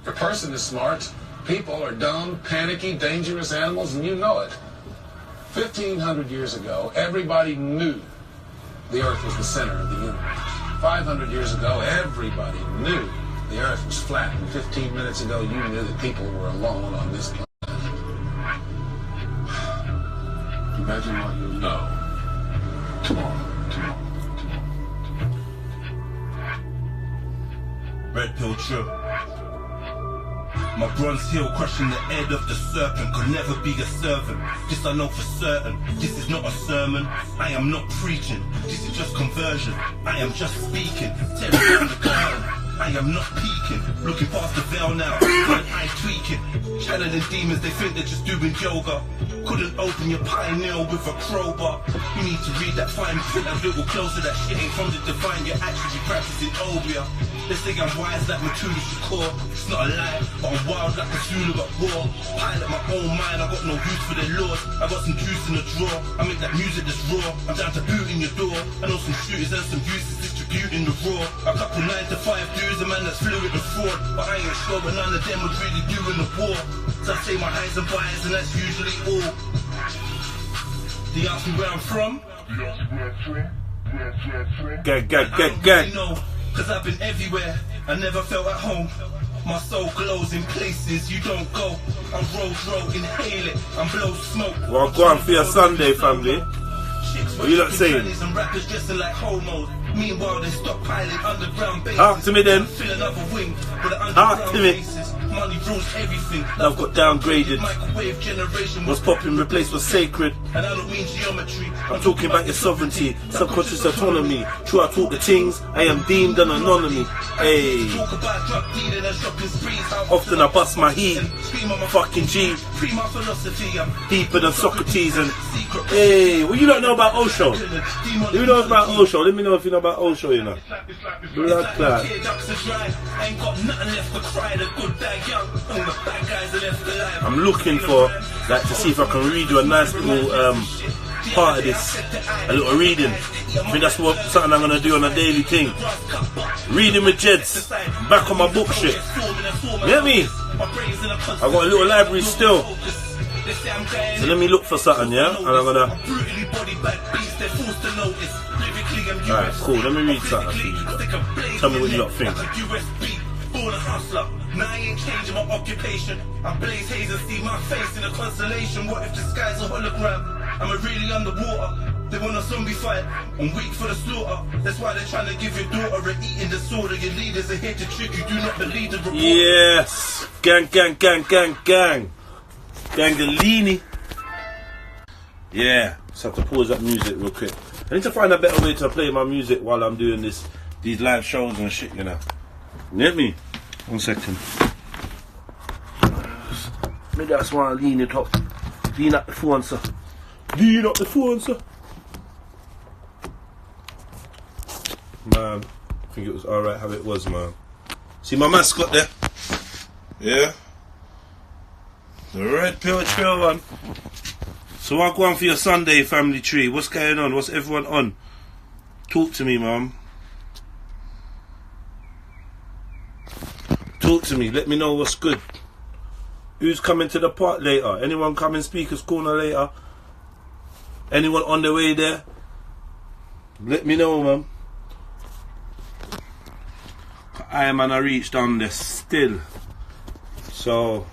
The person is smart. People are dumb, panicky, dangerous animals, and you know it. 1,500 years ago, everybody knew the Earth was the center of the universe. 500 years ago, everybody knew the Earth was flat. And 15 minutes ago, you knew that people were alone on this planet. Imagine what you'll know tomorrow. Red pill true. My bronze heel crushing the head of the serpent could never be a servant. This I know for certain. This is not a sermon. I am not preaching. This is just conversion. I am just speaking. Tearing down the curtain. I am not peeking. Looking past the veil now. One eye tweaking. Channeling demons, they think they're just doing yoga. Couldn't open your pineal with a crowbar. You need to read that fine print a little closer. That shit ain't from the divine. You're actually practicing obia. They say I'm wise like Matula Shakur. It's not a lie, but I'm wild like a Zulu at war. Pilot my own mind, I got no use for their laws. I got some juice in the drawer, I make that music that's raw. I'm down to boot in your door. I know some shooters and some uses distributing the raw. A couple 9 to 5 dudes, a man that's fluid and fraud. But I ain't sure but none of them was really doing the war. So I say my highs and buys and that's usually all. Do you ask me where I'm from? Gang. Cause I've been everywhere, I never felt at home. My soul glows in places you don't go. I'm road, inhale it, I'm blow smoke. Well, go on for your Sunday, family. What you not saying? And rappers dressing like homos. Meanwhile, they stockpiling underground bases. Talk to me then. Fill another wing with the Talk underground to me. bases. Money rules everything. I've got downgraded. Microwave generation. What's popping replaced was sacred. And I don't mean geometry. I'm talking about your sovereignty, subconscious autonomy. True, I talk the things, I am deemed an anonymity. Hey. Talk about drug dealing and shopping sprees. Often I bust my heat. Fucking G. Free my philosophy. I'm Deeper than Socrates and hey, what you don't know about Osho? You know about Osho? Let me know if you know about Osho, you know. Blood clot. I'm looking for like to see if I can read you a nice little part of this, a little reading. I think that's what something I'm gonna do on a daily thing. Reading with Jeds, back on my book shit. You get me? I got a little library still. So let me look for something, yeah? And I'm gonna. Alright, cool. Let me read something for you. Tell me what you lot think. Born a hustler, now I ain't changing my occupation. I blaze haze and see my face in a constellation. What if the sky's a hologram? Am I really underwater? They want a zombie fight, I'm weak for the slaughter. That's why they're trying to give your daughter an eating disorder. Your leaders are here to trick you, do not believe the report. Yes! Gang. Gangalini. Yeah, just have to pause that music real quick. I need to find a better way to play my music while I'm doing these live shows and shit, you know. You get me? 1 second. Maybe that's why I lean it up. Lean up the phone, sir. Lean up the phone, sir. Man, I think it was alright how it was, man. See my mascot there? Yeah? The red pill trail one. So I'll go on for your Sunday family tree. What's going on? What's everyone on? Talk to me, mum. Talk to me. Let me know what's good. Who's coming to the park later? Anyone coming Speaker's Corner later? Anyone on the way there? Let me know, man. I am on a reach down there still. So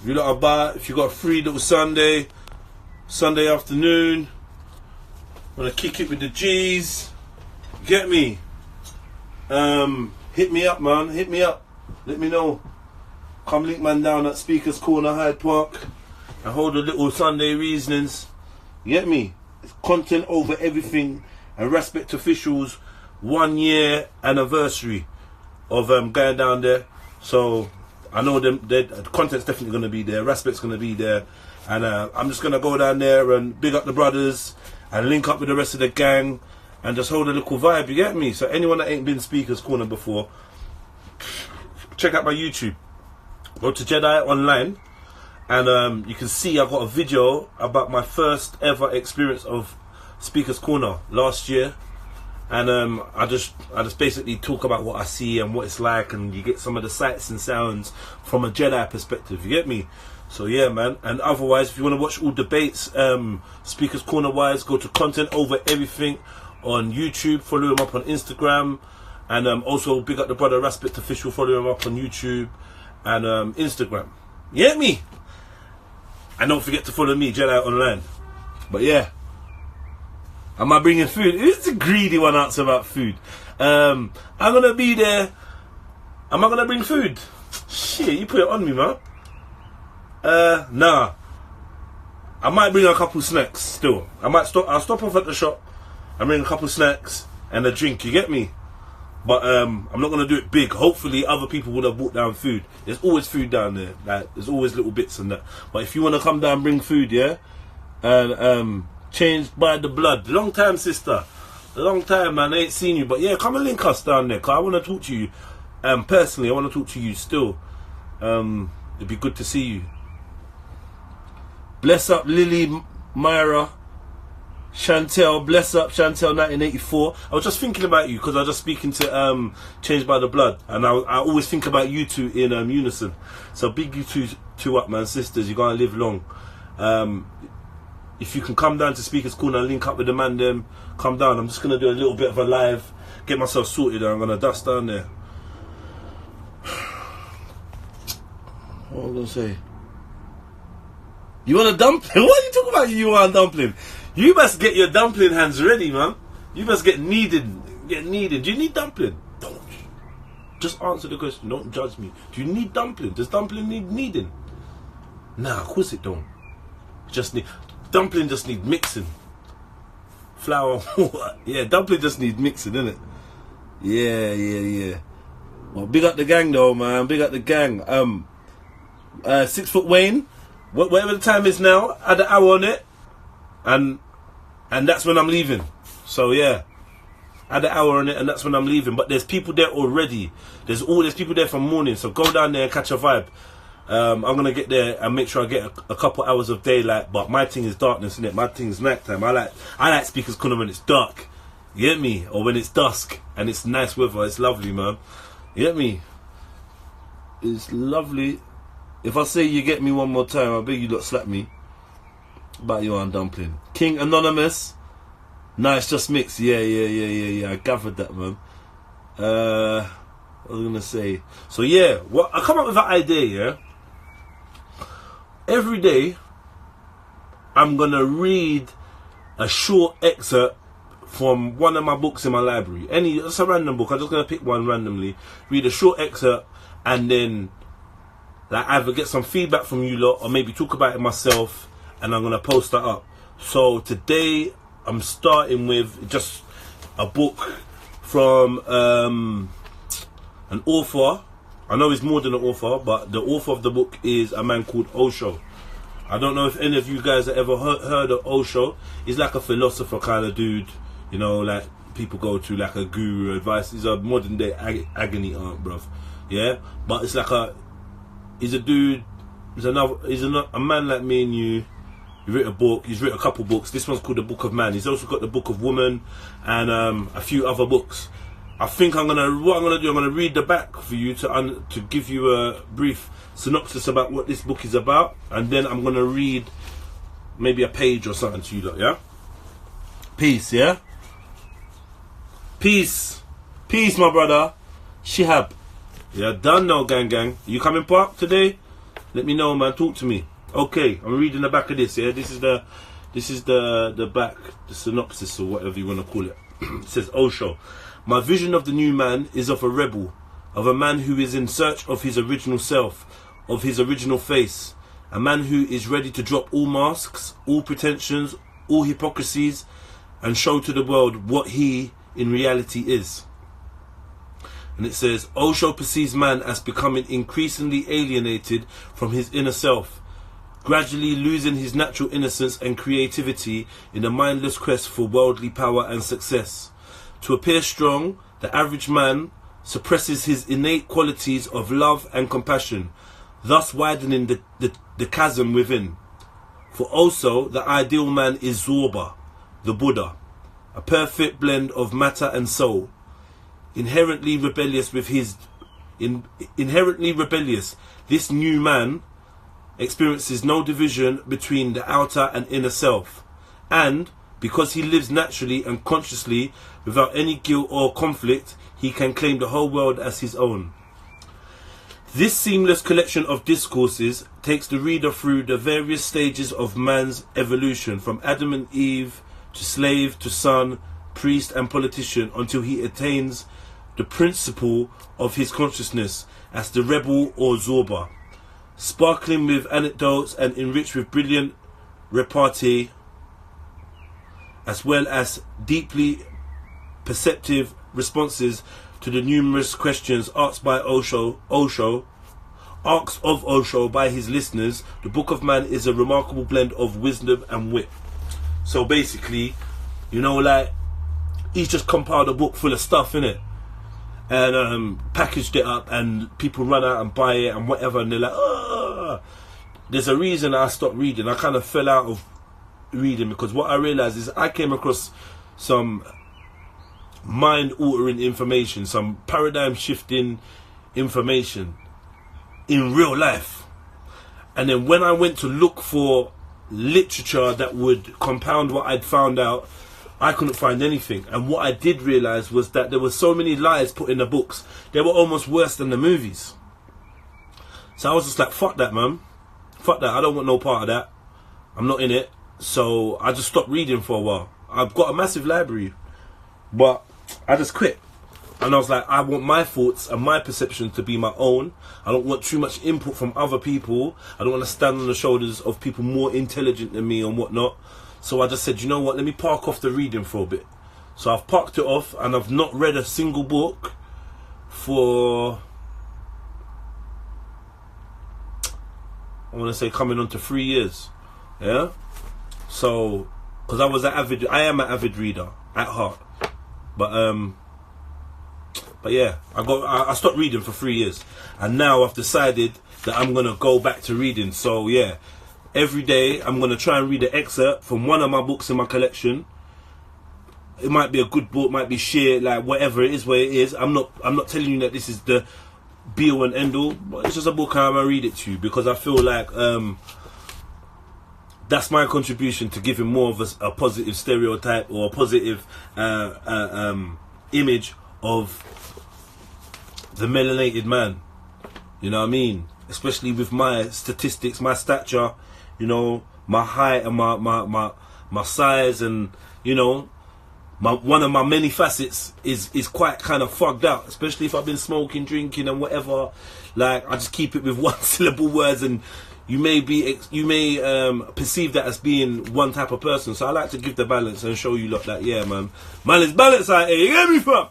if you lot are bad, if you got a free little Sunday afternoon, wanna kick it with the G's, get me. Hit me up, man. Hit me up. Let me know. Come link man down at Speaker's Corner, Hyde Park, and hold a little Sunday reasonings. Get me? It's content over everything, and respect officials 1 year anniversary of going down there. So I know the content's definitely going to be there, respect's going to be there, and I'm just going to go down there and big up the brothers and link up with the rest of the gang and just hold a little vibe, you get me? So anyone that ain't been Speaker's Corner before, check out my YouTube. Go to JEDIONLINE and you can see I've got a video about my first ever experience of Speaker's Corner last year. And I just basically talk about what I see and what it's like, and you get some of the sights and sounds from a Jedi perspective. You get me? So yeah, man. And otherwise, if you want to watch all debates, Speakers Corner wise, go to Content Over Everything on YouTube. Follow him up on Instagram, and also big up the brother Raspit Official. Follow him up on YouTube and Instagram. You get me? And don't forget to follow me, Jedi Online. But yeah, am I bringing food? Who's the greedy one answer about food? I'm gonna be there. Am I gonna bring food? Shit, you put it on me, man. Nah. I might bring a couple snacks still. I'll stop off at the shop and bring a couple snacks and a drink, you get me? But I'm not gonna do it big. Hopefully other people would have brought down food. There's always food down there. Like, there's always little bits and that. But if you wanna come down and bring food, yeah? And Changed by the Blood. Long time, sister. A long time, man. I ain't seen you. But yeah, come and link us down there, cause I wanna talk to you. Personally, I wanna talk to you still. It'd be good to see you. Bless up Lily, Myra, Chantel. Bless up Chantel 1984. I was just thinking about you because I was just speaking to Changed by the Blood, and I always think about you two in unison. So big you two up, man, sisters. You're gonna live long. If you can come down to Speakers Corner and link up with the man, them come down. I'm just gonna do a little bit of a live, get myself sorted, and I'm gonna dust down there. What was I gonna say? You want a dumpling? What are you talking about? You want a dumpling? You must get your dumpling hands ready, man. You must get kneaded. Do you need dumpling? Don't. Just answer the question. Don't judge me. Do you need dumpling? Does dumpling need kneading? Nah, of course it don't. Dumpling just need mixing. Flour, water. Yeah, dumpling just needs mixing, innit? Yeah. Well, big up the gang though, man. Big up the gang. 6 Foot Wayne. Whatever the time is now, add an hour on it, and that's when I'm leaving. So yeah, add an hour on it, and that's when I'm leaving. But there's people there already. There's people there from morning. So go down there and catch a vibe. I'm gonna get there and make sure I get a couple hours of daylight. But my thing is darkness, innit? My thing is nighttime. I like Speakers Corner when it's dark. You get me? Or when it's dusk and it's nice weather. It's lovely, man. You get me? It's lovely. If I say you get me one more time, I beg you lot slap me. About your own dumpling. King Anonymous. Nah, it's just mixed. Yeah. I gathered that, man. What was I gonna say? So yeah, I come up with that idea, yeah? Every day, I'm gonna read a short excerpt from one of my books in my library. It's a random book. I'm just gonna pick one randomly, read a short excerpt, and then like either get some feedback from you lot or maybe talk about it myself, and I'm gonna post that up. So today I'm starting with just a book from an author. I know he's more than an author, but the author of the book is a man called Osho. I don't know if any of you guys have ever heard of Osho. He's like a philosopher kind of dude, you know, like people go to like a guru advice. He's a modern day agony aunt, bruv. Yeah, but it's like he's a dude. He's a man like me and you. He wrote a book. He's written a couple books. This one's called The Book of Man. He's also got The Book of Woman and a few other books. I think what I'm gonna read the back for you to give you a brief synopsis about what this book is about, and then I'm gonna read maybe a page or something to you lot. Yeah. Peace. Yeah. Peace, my brother. Shihab. Yeah, done now, gang. You coming park today? Let me know, man. Talk to me. Okay, I'm reading the back of this. Yeah, this is the back, the synopsis or whatever you want to call it. It says Osho. My vision of the new man is of a rebel, of a man who is in search of his original self, of his original face, a man who is ready to drop all masks, all pretensions, all hypocrisies, and show to the world what he in reality is. And it says, Osho perceives man as becoming increasingly alienated from his inner self, gradually losing his natural innocence and creativity in a mindless quest for worldly power and success. To appear strong, the average man suppresses his innate qualities of love and compassion, thus widening the chasm within. For also, the ideal man is Zorba, the Buddha, a perfect blend of matter and soul. Inherently rebellious, this new man experiences no division between the outer and inner self, and because he lives naturally and consciously without any guilt or conflict, he can claim the whole world as his own. This seamless collection of discourses takes the reader through the various stages of man's evolution, from Adam and Eve to slave to son, priest and politician, until he attains the principle of his consciousness as the rebel or Zorba, sparkling with anecdotes and enriched with brilliant repartee, as well as deeply perceptive responses to the numerous questions asked by Osho by his listeners. The Book of Man is a remarkable blend of wisdom and wit. So basically, you know, like, he's just compiled a book full of stuff, innit? And packaged it up, and people run out and buy it and whatever, and they're like, oh. There's a reason I stopped reading. I kind of fell out of reading because what I realized is I came across some mind-altering information, some paradigm-shifting information in real life. And then when I went to look for literature that would compound what I'd found out, I couldn't find anything. And what I did realize was that there were so many lies put in the books, they were almost worse than the movies. So I was just like, fuck that, man. Fuck that. I don't want no part of that. I'm not in it. So I just stopped reading for a while. I've got a massive library, but I just quit. And I was like, I want my thoughts and my perceptions to be my own. I don't want too much input from other people. I don't want to stand on the shoulders of people more intelligent than me and whatnot. So I just said, you know what, let me park off the reading for a bit. So I've parked it off, and I've not read a single book for, I want to say, coming on to 3 years. Yeah? So, because I am an avid reader at heart. But yeah, I stopped reading for 3 years. And now I've decided that I'm going to go back to reading. So yeah, every day I'm going to try and read an excerpt from one of my books in my collection. It might be a good book, might be shit, like whatever it is, where it is. I'm not telling you that this is the be all and end all, but it's just a book and I'm going to read it to you because I feel like that's my contribution to giving more of a positive stereotype or a positive image of the melanated man. You know what I mean? Especially with my statistics, my stature, you know, my height and my size, and you know, one of my many facets is quite kind of fogged out, especially if I've been smoking, drinking and whatever. Like, I just keep it with one syllable words, and you may perceive that as being one type of person. So I like to give the balance and show you lot that, yeah, man is balanced out here. You get me, fam?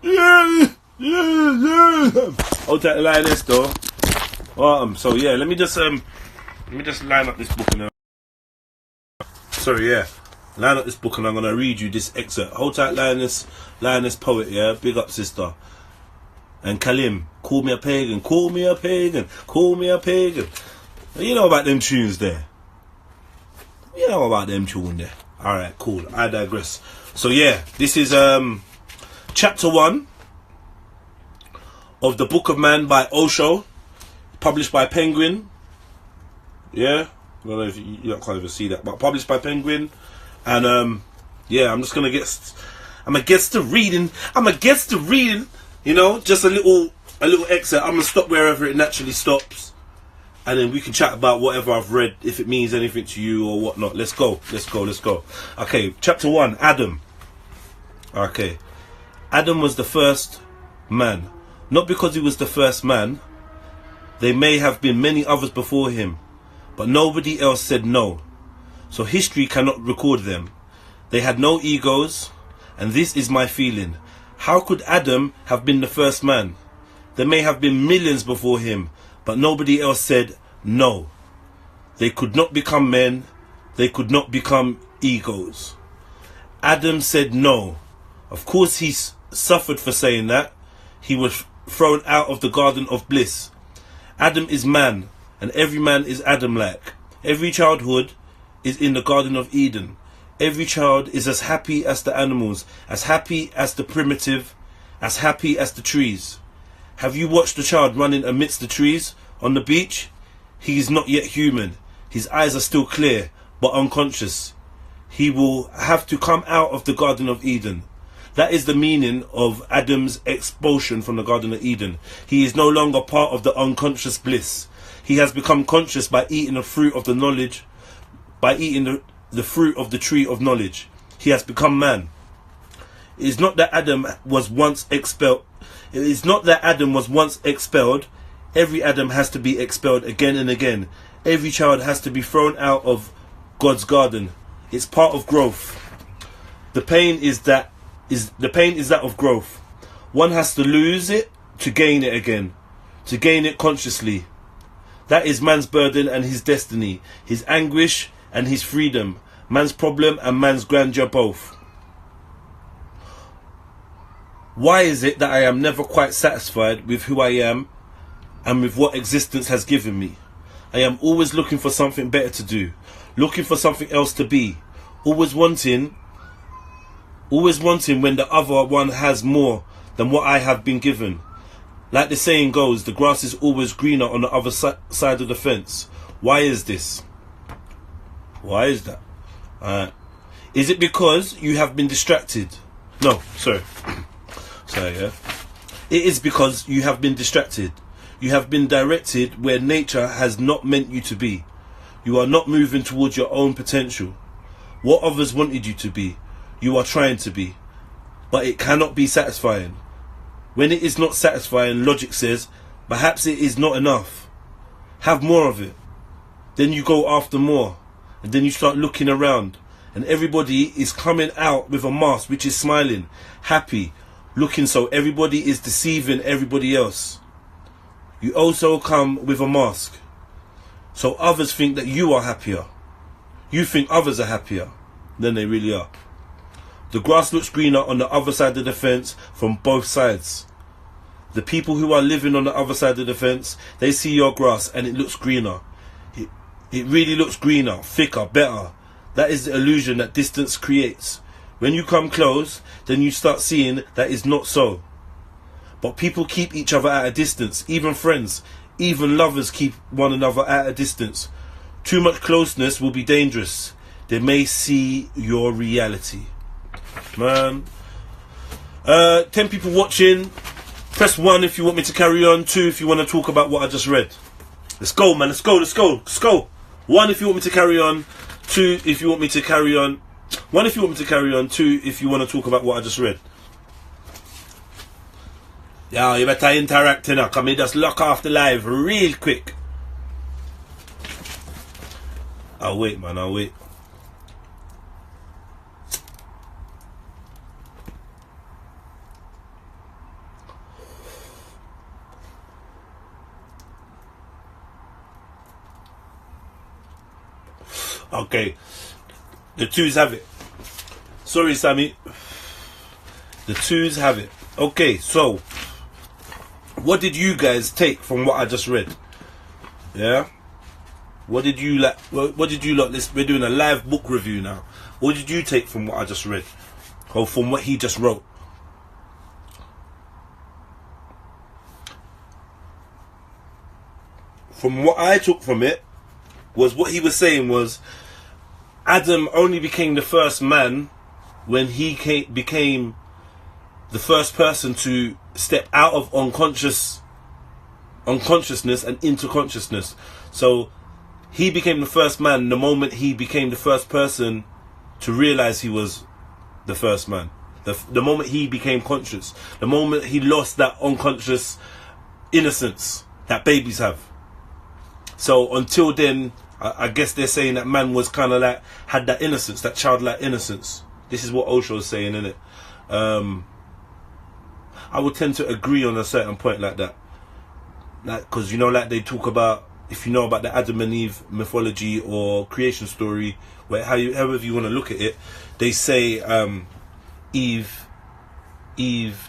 Yeah. Hold tight, line this though. So yeah, let me just line up this book and line up this book, and I'm gonna read you this excerpt. Hold tight, Lioness Poet, yeah, big up sister. And Kalim, call me a pagan, call me a pagan, call me a pagan. You know about them tunes there. You know about them tunes there. Alright, cool. I digress. So yeah, this is chapter 1 of the Book of Man by Osho, published by Penguin. Yeah, I don't know if you can't even see that, but published by Penguin. And yeah, I'm gonna get to reading. You know, just a little excerpt. I'm gonna stop wherever it naturally stops, and then we can chat about whatever I've read, if it means anything to you or whatnot. Let's go. Okay, chapter 1, Adam. Okay, Adam was the first man. Not because he was the first man. There may have been many others before him, but nobody else said no. So history cannot record them. They had no egos, and this is my feeling. How could Adam have been the first man? There may have been millions before him, but nobody else said no. They could not become men. They could not become egos. Adam said no. Of course he suffered for saying that. He was thrown out of the garden of bliss. Adam is man, and every man is Adam-like. Every childhood is in the Garden of Eden. Every child is as happy as the animals, as happy as the primitive, as happy as the trees. Have you watched the child running amidst the trees on the beach? He is not yet human. His eyes are still clear, but unconscious. He will have to come out of the Garden of Eden. That is the meaning of Adam's expulsion from the Garden of Eden. He is no longer part of the unconscious bliss. He has become conscious by eating the fruit of the knowledge, by eating the fruit of the tree of knowledge. He has become man. It is not that Adam was once expelled. It is not that Adam was once expelled. Every Adam has to be expelled again and again. Every child has to be thrown out of God's garden. It's part of growth. The pain is that of growth. One has to lose it to gain it again, to gain it consciously. That is man's burden and his destiny, his anguish and his freedom, man's problem and man's grandeur both. Why is it that I am never quite satisfied with who I am and with what existence has given me? I am always looking for something better to do, looking for something else to be, always wanting when the other one has more than what I have been given. Like the saying goes, the grass is always greener on the other side of the fence. Why is this? Why is that? Is it because you have been distracted? No, sorry. Yeah. It is because you have been distracted. You have been directed where nature has not meant you to be. You are not moving towards your own potential. What others wanted you to be, you are trying to be. But it cannot be satisfying. When it is not satisfying, logic says, perhaps it is not enough. Have more of it. Then you go after more. And then you start looking around. And everybody is coming out with a mask which is smiling, happy, looking so everybody is deceiving everybody else. You also come with a mask. So others think that you are happier. You think others are happier than they really are. The grass looks greener on the other side of the fence from both sides. The people who are living on the other side of the fence, they see your grass and it looks greener. It really looks greener, thicker, better. That is the illusion that distance creates. When you come close, then you start seeing that is not so. But people keep each other at a distance, even friends, even lovers keep one another at a distance. Too much closeness will be dangerous. They may see your reality. Man. 10 people watching. Press 1 if you want me to carry on. 2 if you want to talk about what I just read. Let's go, man. Let's go. 1 if you want me to carry on. 2 if you want me to carry on. 1 if you want me to carry on. 2 if you want to talk about what I just read. Yeah, you better interact now. Come me just lock off the live real quick. I'll wait, man. I'll wait. Okay, the twos have it. Sorry, Sammy. The twos have it. Okay, so what did you guys take from what I just read? Yeah. What did you like? What did you like? We're doing a live book review now. What did you take from what I just read? Or from what he just wrote? From what I took from it was what he was saying was Adam only became the first man when he became the first person to step out of unconsciousness and into consciousness. So he became the first man the moment he became the first person to realize he was the first man. The moment he became conscious, the moment he lost that unconscious innocence that babies have. So until then, I guess they're saying that man was kind of like, had that innocence, that childlike innocence. This is what Osho is saying, isn't it? I would tend to agree on a certain point like that. Like, because, you know, like they talk about, if you know about the Adam and Eve mythology or creation story, where however you want to look at it, they say Eve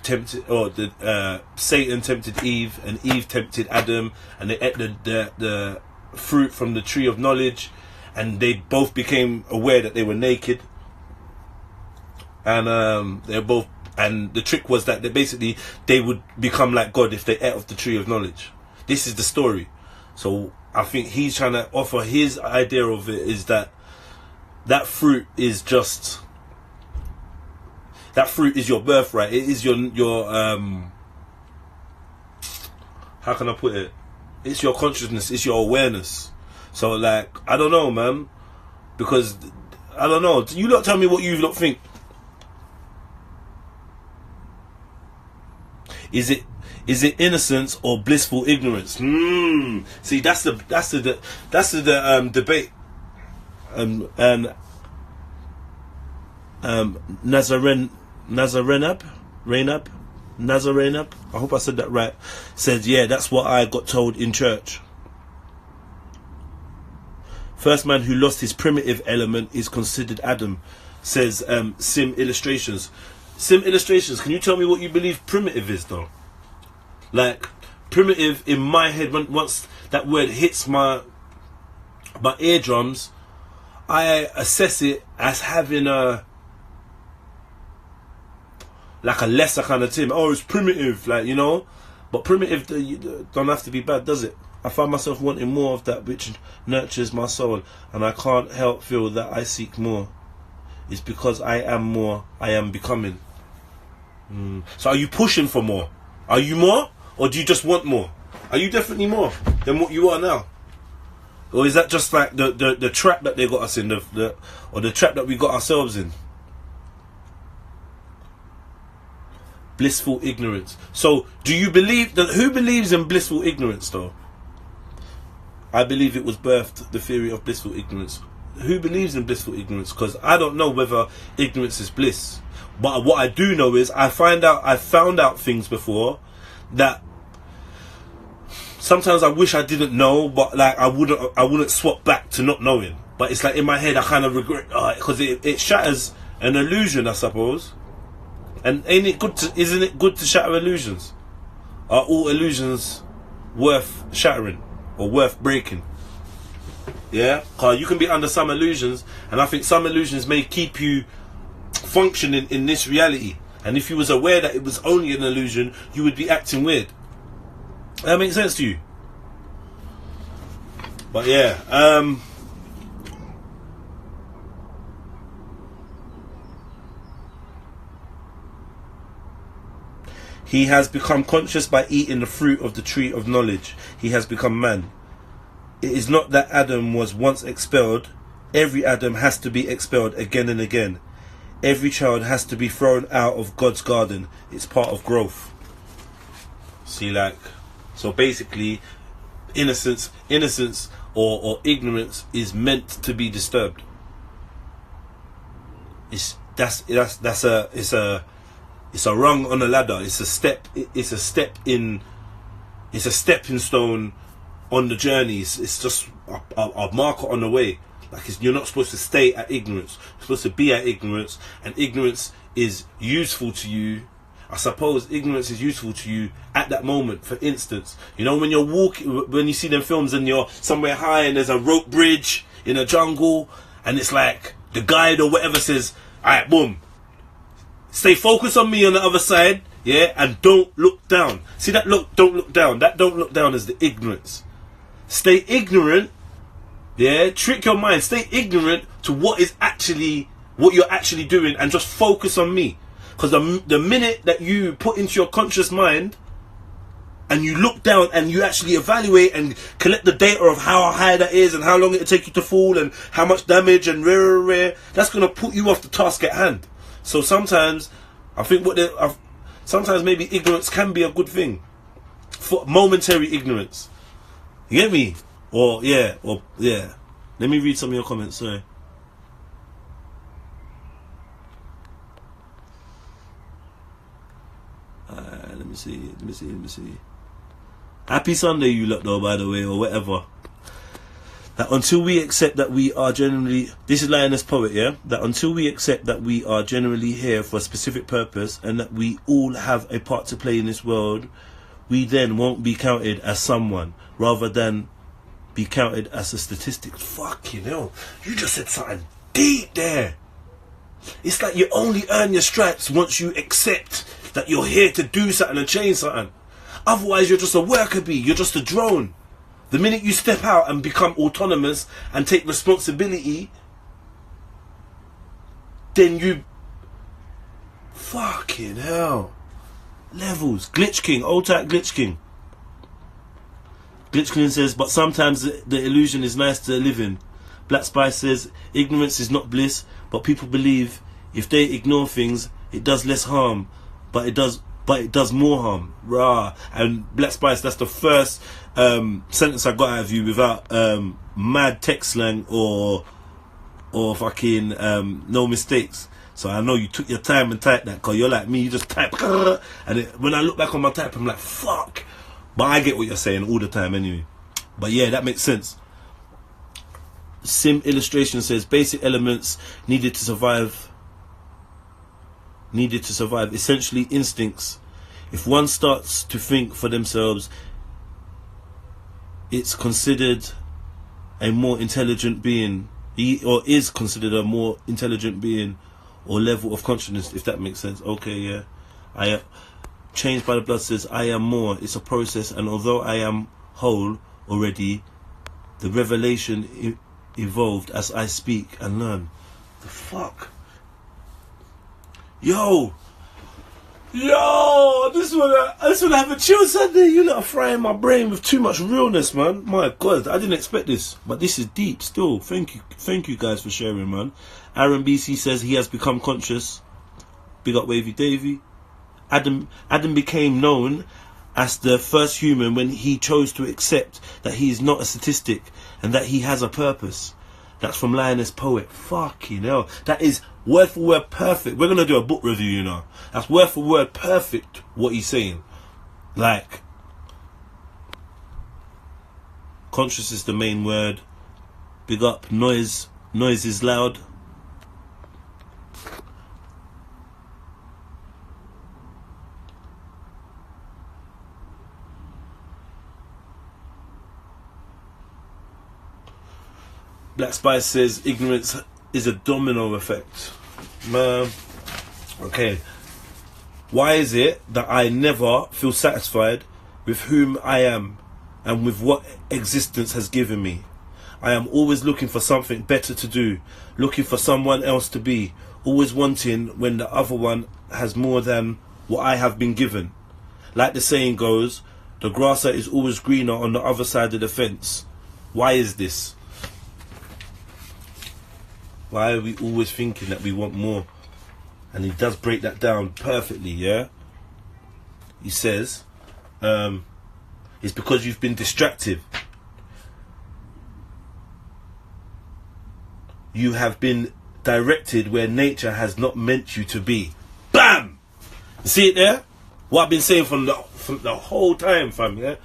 tempted, or Satan tempted Eve, and Eve tempted Adam, and they ate the fruit from the tree of knowledge, and they both became aware that they were naked. and they're both. And the trick was that they would become like God if they ate of the tree of knowledge. This is the story. So I think he's trying to offer his idea of it is that fruit is just, that fruit is your birthright. It is your how can I put it? It's your consciousness. It's your awareness. So like, I don't know, man, because I don't know. You lot tell me what you lot think. Is it innocence or blissful ignorance? See, that's the debate. And Nazarenab, I hope I said that right, says, yeah, that's what I got told in church. First man who lost his primitive element is considered Adam, says Sim Illustrations. Sim Illustrations, can you tell me what you believe primitive is, though? Like, primitive in my head, once that word hits my eardrums, I assess it as having a lesser kind of thing. Oh, it's primitive, like, you know. But primitive don't have to be bad, does it? I find myself wanting more of that which nurtures my soul, and I can't help feel that I seek more. It's because I am more, I am becoming. So are you pushing for more? Are you more? Or do you just want more? Are you definitely more than what you are now? Or is that just like the trap that they got us in, or the trap that we got ourselves in? Blissful ignorance. So do you believe that, who believes in blissful ignorance though? I believe it was birthed, the theory of blissful ignorance. Who believes in blissful ignorance? Because I don't know whether ignorance is bliss. But what I do know is I found out things before that sometimes I wish I didn't know, but like I wouldn't swap back to not knowing. But it's like in my head I kind of regret because it shatters an illusion, I suppose. And isn't it good to shatter illusions? Are all illusions worth shattering or worth breaking? Yeah, because you can be under some illusions, and I think some illusions may keep you functioning in this reality. And if you was aware that it was only an illusion, you would be acting weird. That makes sense to you? But yeah, he has become conscious by eating the fruit of the tree of knowledge. He has become man. It is not that Adam was once expelled. Every Adam has to be expelled again and again. Every child has to be thrown out of God's garden. It's part of growth. See, like, so basically, innocence or ignorance is meant to be disturbed. It's a rung on a ladder. It's a stepping stone on the journey. It's just a marker on the way. Like, you're not supposed to stay at ignorance. You're supposed to be at ignorance, and ignorance is useful to you. I suppose ignorance is useful to you at that moment. For instance, you know, when you're walking, when you see them films and you're somewhere high and there's a rope bridge in a jungle, and it's like the guide or whatever says, "Alright, boom, stay focused on me on the other side, yeah, and don't look down." See that don't look down. That don't look down is the ignorance. Stay ignorant, yeah. Trick your mind. Stay ignorant to what you're actually doing, and just focus on me. Because the minute that you put into your conscious mind and you look down and you actually evaluate and collect the data of how high that is and how long it'll take you to fall and how much damage and that's going to put you off the task at hand. So sometimes I think sometimes maybe ignorance can be a good thing, for momentary ignorance. You get me? Or yeah. Let me read some of your comments. Sorry. Let me see. Happy Sunday, you lot, though, by the way, or whatever. That until we accept that we are generally, this is Lioness Poet, yeah? That until we accept that we are generally here for a specific purpose and that we all have a part to play in this world, we then won't be counted as someone rather than be counted as a statistic. Fucking hell, you just said something deep there. It's like you only earn your stripes once you accept that you're here to do something and change something. Otherwise, you're just a worker bee. You're just a drone. The minute you step out and become autonomous and take responsibility, then you... Fucking hell. Levels. Glitch King. Old type Glitch King. Glitch King says, but sometimes the illusion is nice to live in. Black Spice says, ignorance is not bliss, but people believe if they ignore things, it does less harm, but it does more harm. Rah. And Black Spice, that's the first sentence I got out of you without mad text slang or fucking no mistakes. So I know you took your time and typed that, because you're like me, you just type, and when I look back on my type, I'm like, fuck. But I get what you're saying all the time anyway. But yeah, that makes sense. Sim Illustration says, basic elements needed to survive. Essentially instincts. If one starts to think for themselves, it's considered a more intelligent being, or is considered a more intelligent being or level of consciousness, if that makes sense. Okay, yeah. I Changed by the Blood says, I am more. It's a process, and although I am whole already, the revelation evolved as I speak and learn. The fuck? Yo, I just wanna have a chill Sunday. You lot are frying my brain with too much realness, man. My God, I didn't expect this, but this is deep still. Thank you guys for sharing, man. Aaron BC says he has become conscious. Big up Wavy Davy. Adam became known as the first human when he chose to accept that he is not a statistic and that he has a purpose. That's from Lioness Poet. Fucking hell. That is word for word perfect. We're going to do a book review, you know. That's word for word perfect what he's saying. Like, conscious is the main word. Big up. Noise is loud. Black Spice says ignorance is a domino effect. Okay. Why is it that I never feel satisfied with whom I am and with what existence has given me? I am always looking for something better to do, looking for someone else to be, always wanting when the other one has more than what I have been given. Like the saying goes, the grass is always greener on the other side of the fence. Why is this? Why are we always thinking that we want more? And he does break that down perfectly, yeah? He says, it's because you've been distracted. You have been directed where nature has not meant you to be. BAM! You see it there? What I've been saying from the whole time, fam, yeah?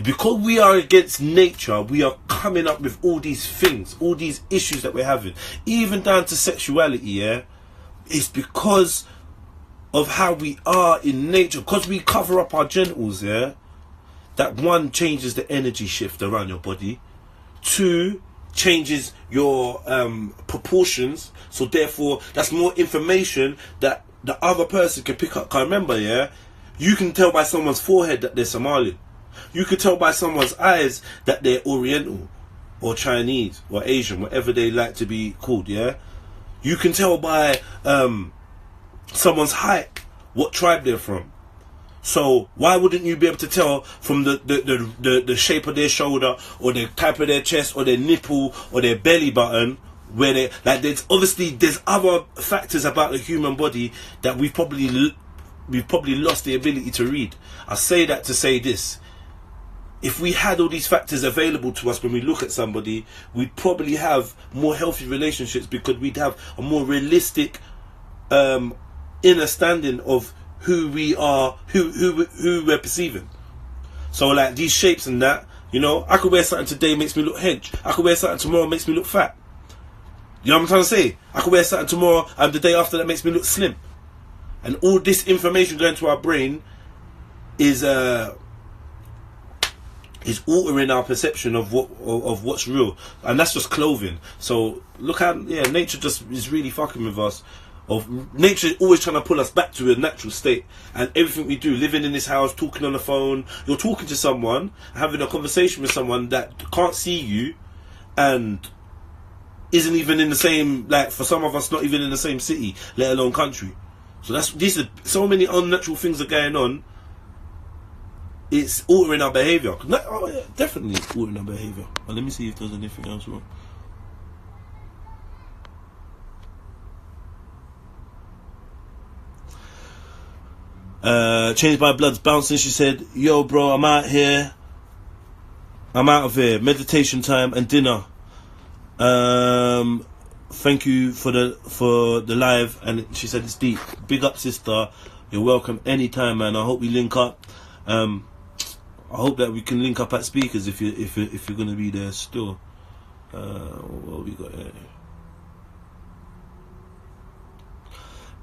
Because we are against nature, we are coming up with all these things, all these issues that we're having, even down to sexuality, yeah? It's because of how we are in nature, because we cover up our genitals, yeah? That one, changes the energy shift around your body. Two, changes your proportions, so therefore that's more information that the other person can pick up. Because remember, yeah, you can tell by someone's forehead that they're Somali. You can tell by someone's eyes that they're Oriental or Chinese or Asian, whatever they like to be called, yeah? You can tell by someone's height what tribe they're from. So why wouldn't you be able to tell from the shape of their shoulder or the type of their chest or their nipple or their belly button where they, like, there's other factors about the human body that we've probably lost the ability to read. I say that to say this. If we had all these factors available to us when we look at somebody, we'd probably have more healthy relationships because we'd have a more realistic understanding of who we are, who we're perceiving. So like these shapes and that, you know, I could wear something today makes me look hench. I could wear something tomorrow makes me look fat. You know what I'm trying to say? I could wear something tomorrow and the day after that makes me look slim. And all this information going to our brain is is altering our perception of what's real, and that's just clothing. So look how nature just is really fucking with us. Nature is always trying to pull us back to a natural state, and everything we do, living in this house, talking on the phone, you're talking to someone, having a conversation with someone that can't see you, and isn't even in the same, like for some of us, not even in the same city, let alone country. So these are so many unnatural things are going on. It's altering our behaviour. Oh yeah, definitely altering our behaviour. But let me see if there's anything else wrong. Changed by Blood's bouncing. She said, "Yo, bro, I'm out here. I'm out of here. Meditation time and dinner. Thank you for the live." And she said it's deep. Big up, sister. You're welcome anytime, man. I hope we link up. I hope that we can link up at speakers if you're gonna be there still. What we got here?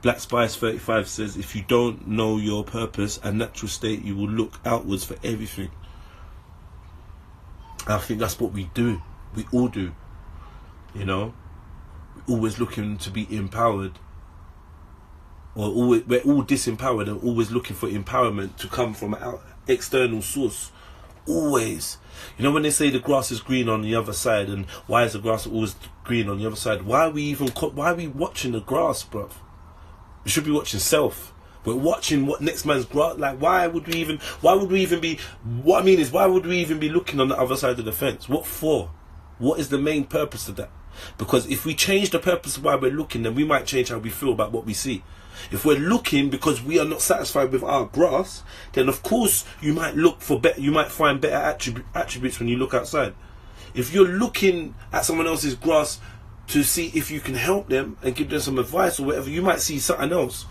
Black Spice 35 says, if you don't know your purpose and natural state, you will look outwards for everything. And I think that's what we do. We all do. You know, we're always looking to be empowered, or we're all disempowered and always looking for empowerment to come from an external source. Always. You know when they say the grass is green on the other side, and why is the grass always green on the other side? Why are we watching the grass, bruv? We should be watching self. We're watching what next man's grass. Like, why would we even be? What I mean is, why would we even be looking on the other side of the fence? What for? What is the main purpose of that? Because if we change the purpose of why we're looking, then we might change how we feel about what we see. If we're looking because we are not satisfied with our grass, then of course you might look for better. You might find better attributes when you look outside. If you're looking at someone else's grass to see if you can help them and give them some advice or whatever, you might see something else.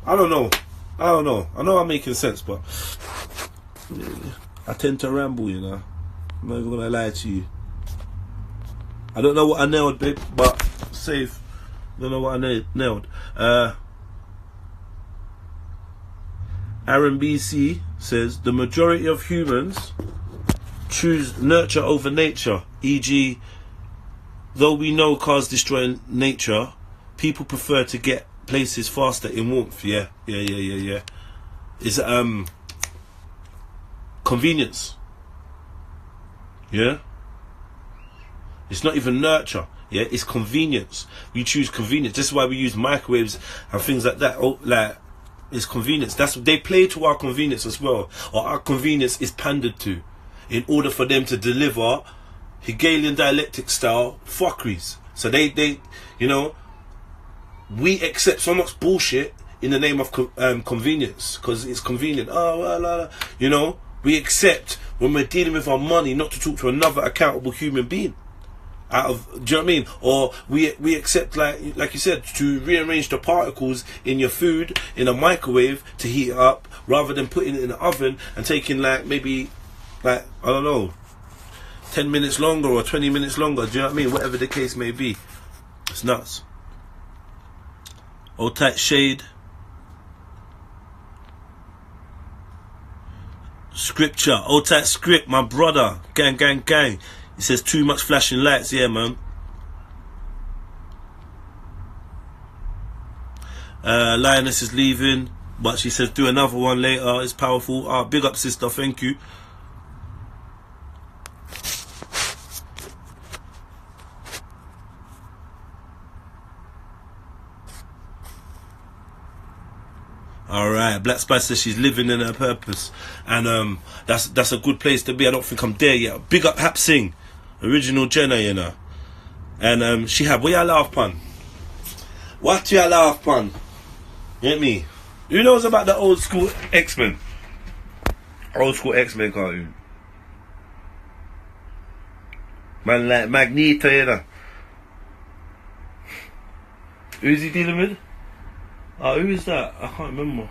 I don't know. I know I'm making sense, but I tend to ramble, you know. I'm not even gonna lie to you. I don't know what I nailed, babe, but safe. Don't know what I nailed. Aaron BC says the majority of humans choose nurture over nature, e.g., though we know cars destroy nature, people prefer to get places faster in warmth. Yeah. It's convenience. Yeah. It's not even nurture. Yeah, it's convenience. We choose convenience. This is why we use microwaves and things like that. Oh, like, it's convenience. That's what they play to our convenience as well. Or our convenience is pandered to in order for them to deliver Hegelian dialectic style fuckeries. So they you know, we accept so much bullshit in the name of convenience because it's convenient. You know, we accept when we're dealing with our money not to talk to another accountable human being. Do you know what I mean? Or we accept, like you said, to rearrange the particles in your food in a microwave to heat it up rather than putting it in the oven and taking maybe I don't know, 10 minutes longer or 20 minutes longer. Do you know what I mean? Whatever the case may be. It's nuts. Old tight shade. Scripture. Old tight script, my brother. Gang, gang, gang. It says too much flashing lights, yeah, man. Lioness is leaving, but she says do another one later. It's powerful. Big up, sister. Thank you. Alright, Black Spice says she's living in her purpose, and that's a good place to be. I don't think I'm there yet. Big up Hap Singh, original Jenna, you know. And she had, what y'all laugh pun? What y'all laugh pun? Get me? Who knows about the old school X-Men? Old school X-Men cartoon. Man like Magneto, you know. Who's he dealing with? Who is that? I can't remember.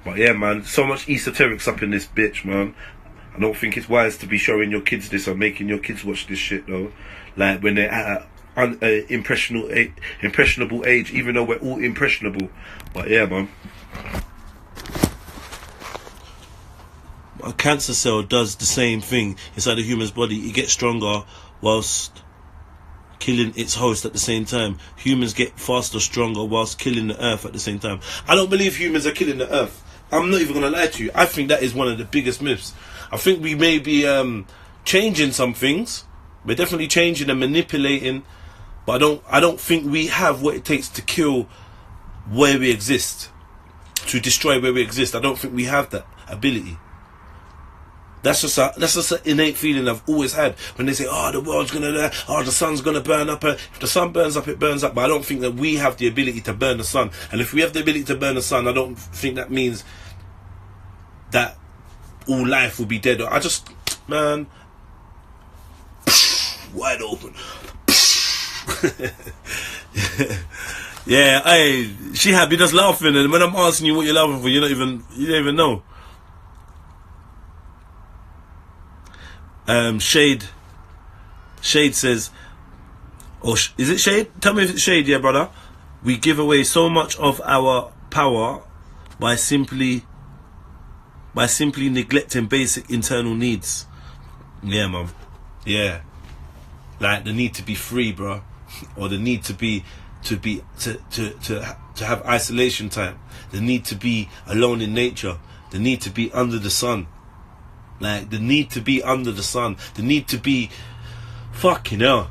But yeah, man, so much esoterics up in this bitch, man. I don't think it's wise to be showing your kids this or making your kids watch this shit, though. Like, when they're at an impressionable age, even though we're all impressionable. But yeah, man. A cancer cell does the same thing inside the human's body. It gets stronger whilst killing its host at the same time. Humans get faster, stronger whilst killing the earth at the same time. I don't believe humans are killing the earth. I'm not even going to lie to you. I think that is one of the biggest myths. I think we may be changing some things. We're definitely changing and manipulating, but I don't think we have what it takes to kill where we exist, to destroy where we exist. I don't think we have that ability. That's just an innate feeling I've always had when they say, "Oh, the world's gonna die. Oh, the sun's gonna burn up." If the sun burns up, it burns up. But I don't think that we have the ability to burn the sun. And if we have the ability to burn the sun, I don't think that means that all life will be dead. I just, man, wide open. Yeah, hey, she happy just laughing, and when I'm asking you what you're laughing for, you don't even know. Shade says, is it Shade? Tell me if it's Shade, yeah, brother. We give away so much of our power by simply neglecting basic internal needs. Yeah, mum. Yeah, like the need to be free, bro, or the need to have isolation time, the need to be alone in nature, the need to be under the sun. Like, the need to be under the sun, the need to be, fucking hell,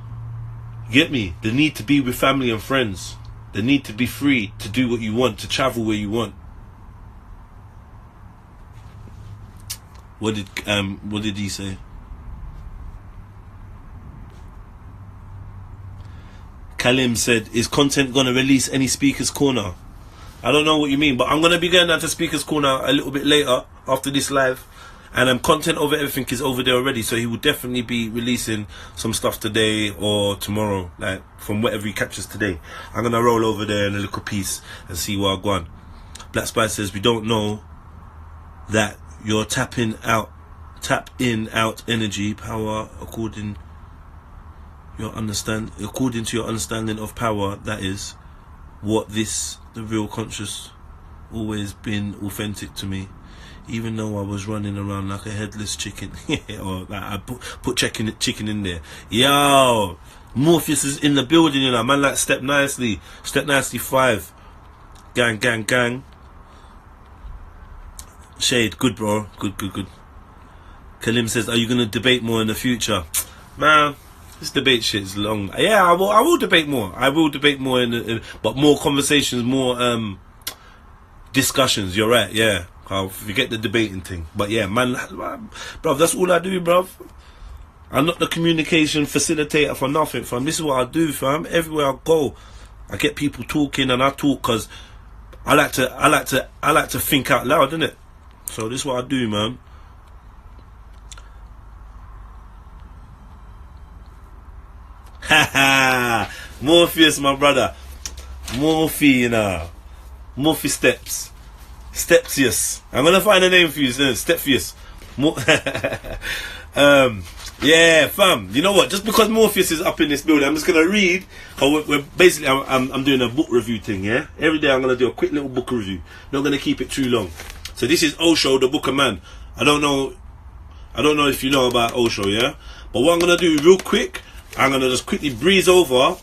you get me? The need to be with family and friends, the need to be free to do what you want, to travel where you want. What did he say? Kalim said, is content gonna release any Speaker's Corner? I don't know what you mean, but I'm gonna be going down to Speaker's Corner a little bit later after this live. And content over everything is over there already, so he will definitely be releasing some stuff today or tomorrow, like from whatever he catches today. I'm gonna roll over there in a little piece and see what I go on. Black Spice says, we don't know that you're tap in out energy power according to your understanding of power. That is what the real conscious always been authentic to me. Even though I was running around like a headless chicken. Or like I put chicken in there. Yo, Morpheus is in the building, you know. Man, like Step Nicely 5. Gang. Shade, good, bro. Good. Kalim says, are you gonna debate more in the future? Man, this debate shit is long. Yeah, I will debate more. I will debate more but more conversations, more discussions. You're right, yeah. I'll forget the debating thing. But yeah, man, bruv, that's all I do, bruv. I'm not the communication facilitator for nothing, fam. This is what I do, fam. Everywhere I go, I get people talking, and I talk because I like to think out loud, innit? So this is what I do, man. Ha Morpheus, my brother. Morphe, Steps. Stepsius. I'm gonna find a name for you, Stepsius. Yeah, fam. You know what? Just because Morpheus is up in this building, I'm just gonna read. I'm doing a book review thing. Yeah, every day I'm gonna do a quick little book review. Not gonna keep it too long. So this is Osho, the Book of Man. I don't know if you know about Osho, yeah. But what I'm gonna do real quick, I'm gonna just quickly breeze over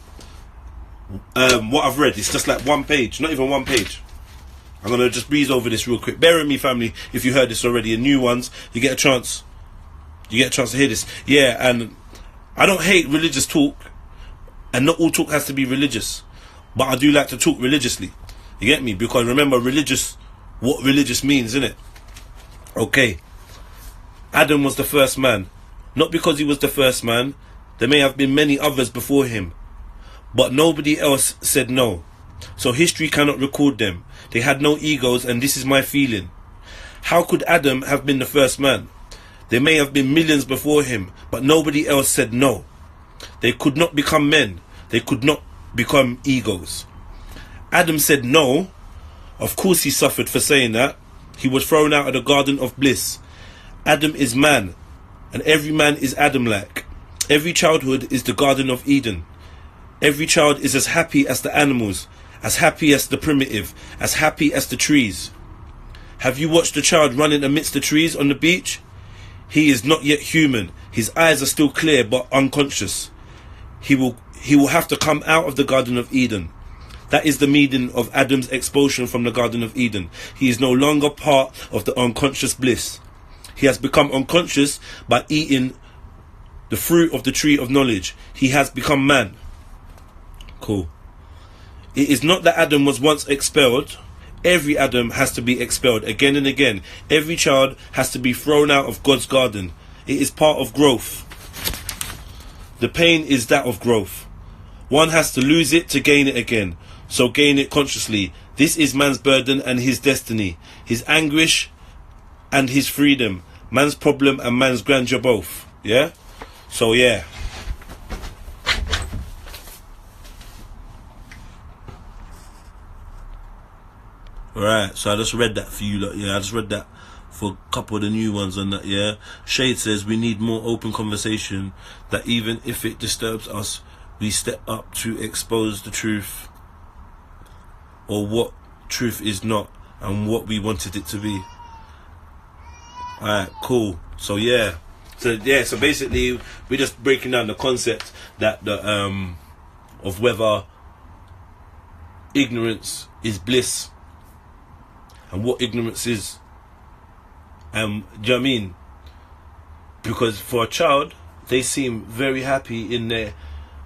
what I've read. It's just like one page, not even one page. I'm going to just breeze over this real quick. Bear with me, family, if you heard this already. And new ones, you get a chance to hear this. Yeah, and I don't hate religious talk. And not all talk has to be religious. But I do like to talk religiously. You get me? Because remember, what religious means, innit? Okay. Adam was the first man. Not because he was the first man. There may have been many others before him. But nobody else said no. So history cannot record them. They had no egos, and this is my feeling. How could Adam have been the first man? There may have been millions before him, but nobody else said no. They could not become men. They could not become egos. Adam said no. Of course he suffered for saying that. He was thrown out of the garden of bliss. Adam is man, and every man is Adam-like. Every childhood is the Garden of Eden. Every child is as happy as the animals, as happy as the primitive, as happy as the trees. Have you watched the child running amidst the trees on the beach? He is not yet human. His eyes are still clear but unconscious. He will have to come out of the Garden of Eden. That is the meaning of Adam's expulsion from the Garden of Eden. He is no longer part of the unconscious bliss. He has become unconscious by eating the fruit of the tree of knowledge. He has become man. Cool. It is not that Adam was once expelled. Every Adam has to be expelled again and again. Every child has to be thrown out of God's garden. It is part of growth. The pain is that of growth. One has to lose it to gain it again. So gain it consciously. This is man's burden and his destiny. His anguish and his freedom. Man's problem and man's grandeur both. Yeah? So yeah. Alright, so I just read that for you lot, yeah. I just read that for a couple of the new ones on that, yeah. Shade says we need more open conversation, that even if it disturbs us, we step up to expose the truth, or what truth is not, and what we wanted it to be. Alright, cool. So yeah. So basically we're just breaking down the concept that the of whether ignorance is bliss, and what ignorance is. Do you know what I mean? Because for a child, they seem very happy in their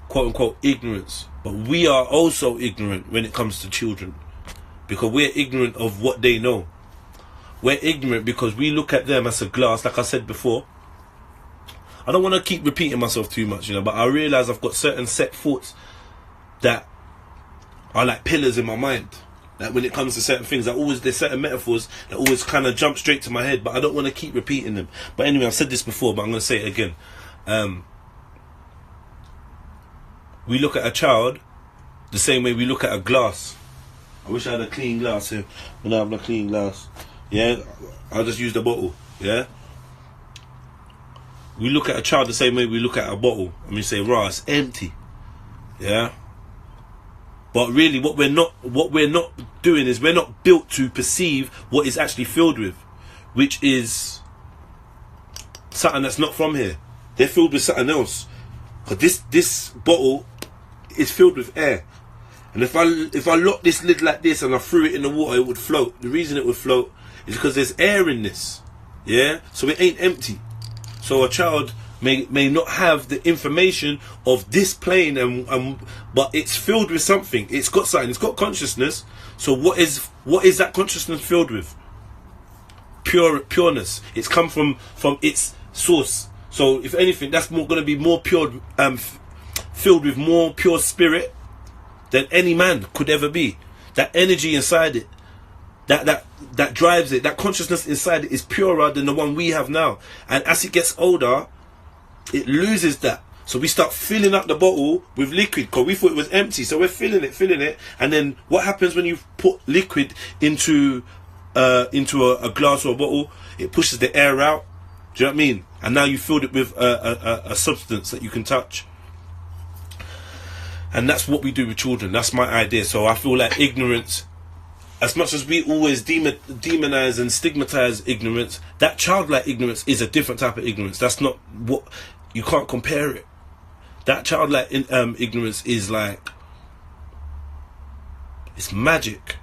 quote-unquote ignorance. But we are also ignorant when it comes to children. Because we're ignorant of what they know. We're ignorant because we look at them as a glass, like I said before. I don't want to keep repeating myself too much, you know, but I realise I've got certain set thoughts that are like pillars in my mind. That when it comes to certain things, there's certain metaphors that always kind of jump straight to my head, but I don't want to keep repeating them. But anyway, I've said this before, but I'm going to say it again. We look at a child the same way we look at a glass. I wish I had a clean glass here. When I have a clean glass, yeah, I'll just use the bottle, yeah. We look at a child the same way we look at a bottle, and we say, "Rah, it's empty," yeah. But really, what we're not doing is we're not built to perceive what it's actually filled with, which is something that's not from here. They're filled with something else. Because this bottle is filled with air, and if I lock this lid like this and I threw it in the water, it would float. The reason it would float is because there's air in this, yeah. So it ain't empty. So a child may not have the information of this plane, but it's filled with something. It's got something. It's got consciousness. So what is that consciousness filled with? Pureness. It's come from its source. So if anything, that's going to be more pure, filled with more pure spirit than any man could ever be. That energy inside it, that drives it, that consciousness inside it is purer than the one we have now. And as it gets older, it loses that. So we start filling up the bottle with liquid because we thought it was empty. So we're filling it. And then what happens when you put liquid into a glass or a bottle? It pushes the air out. Do you know what I mean? And now you filled it with a substance that you can touch. And that's what we do with children. That's my idea. So I feel like ignorance, as much as we always demonize and stigmatize ignorance, that childlike ignorance is a different type of ignorance. That's not what, you can't compare it. That childlike ignorance is like, it's magic.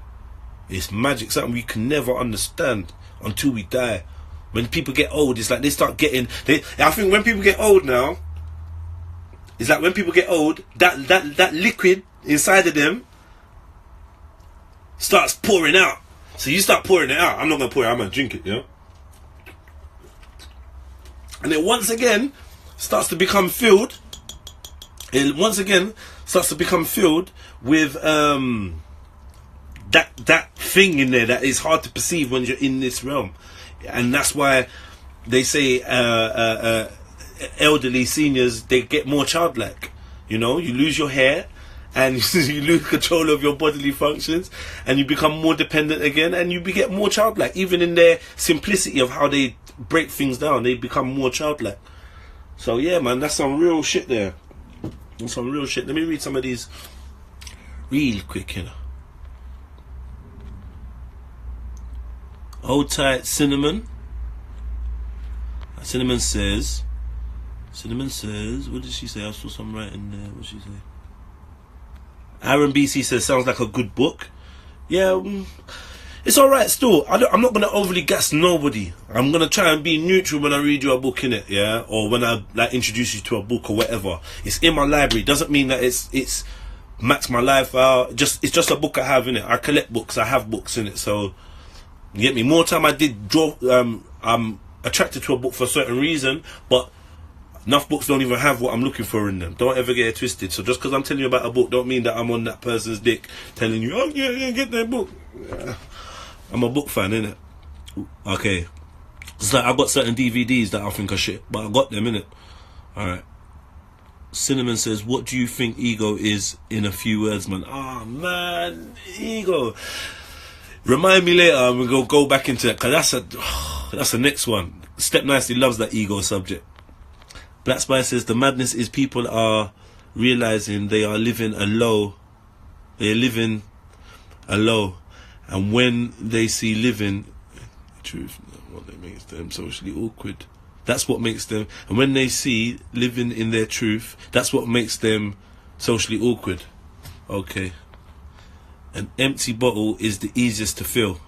It's magic, something we can never understand until we die. When people get old, it's like they start getting, I think when people get old now, it's like when people get old, that liquid inside of them starts pouring out. So you start pouring it out. I'm not going to pour it out, I'm going to drink it, you know. And it once again starts to become filled. It once again starts to become filled with that thing in there that is hard to perceive when you're in this realm. And that's why they say elderly seniors, they get more childlike. You know, you lose your hair and you lose control of your bodily functions and you become more dependent again and you get more childlike. Even in their simplicity of how they break things down, they become more childlike. So yeah, man, that's some real shit there. That's some real shit. Let me read some of these real quick, you know. Hold tight, Cinnamon. Cinnamon says, what did she say? I saw some writing there. What did she say? Aaron BC says, sounds like a good book. Yeah, it's alright still. I'm not going to overly gas nobody. I'm going to try and be neutral when I read you a book, innit, yeah? Or when I like introduce you to a book or whatever. It's in my library. Doesn't mean that it's maxed my life out. It's just a book I have, innit? I collect books. I have books, innit? So, you get me? More time I did draw, I'm attracted to a book for a certain reason, but enough books don't even have what I'm looking for in them. Don't ever get it twisted. So just because I'm telling you about a book don't mean that I'm on that person's dick telling you, oh yeah, get that book. Yeah. I'm a book fan, innit? Okay. It's like I got certain DVDs that I think are shit, but I got them, innit? Alright. Cinnamon says, what do you think ego is in a few words, man? Ah, man, ego. Remind me later and we'll go back into that, because that's the next one. Step Nicely loves that ego subject. Black Spice says, the madness is people are realizing they are living a low. They're living a low. And when they see living truth, what that makes them socially awkward. That's what makes them. And when they see living in their truth, that's what makes them socially awkward. Okay. An empty bottle is the easiest to fill.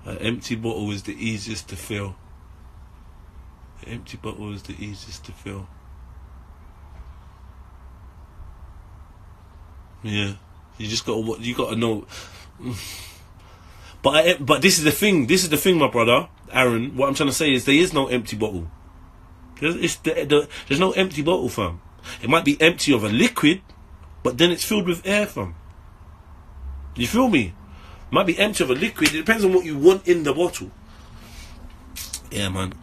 An empty bottle is the easiest to fill. An empty bottle is the easiest to fill. Yeah. You gotta know. But this is the thing. This is the thing, my brother, Aaron. What I'm trying to say is there is no empty bottle. There's no empty bottle, fam. It might be empty of a liquid, but then it's filled with air, fam. You feel me? It might be empty of a liquid. It depends on what you want in the bottle. Yeah, man.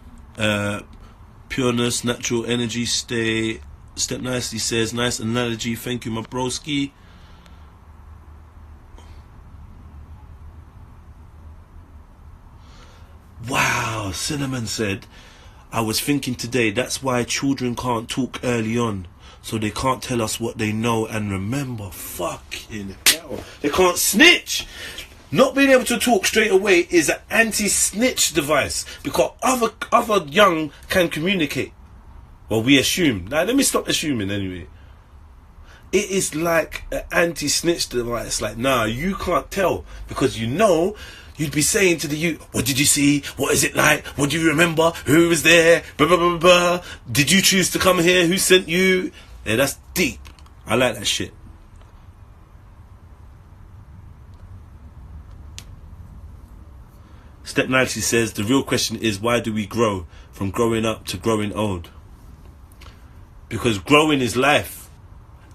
Pureness, natural energy, Step Nicely says, nice analogy. Thank you, my broski. Wow, Cinnamon said, I was thinking today, that's why children can't talk early on. So they can't tell us what they know and remember. Fucking hell. They can't snitch. Not being able to talk straight away is an anti-snitch device. Because other young can communicate. Well, we assume. Now, let me stop assuming anyway. It is like an anti-snitch device. Like, nah, you can't tell. Because you know, you'd be saying to the youth, what did you see? What is it like? What do you remember? Who was there? Blah, blah, blah, blah. Did you choose to come here? Who sent you? Yeah, that's deep. I like that shit. Step Nicely says, the real question is, why do we grow from growing up to growing old? Because growing is life.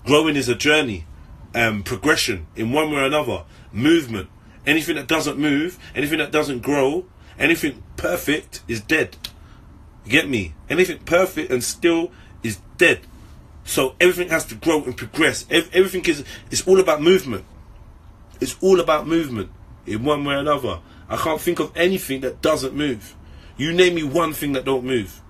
Growing is a journey. Progression in one way or another. Movement. Anything that doesn't move, anything that doesn't grow, anything perfect is dead. You get me? Anything perfect and still is dead. So everything has to grow and progress. Everything it's all about movement. It's all about movement in one way or another. I can't think of anything that doesn't move. You name me one thing that don't move.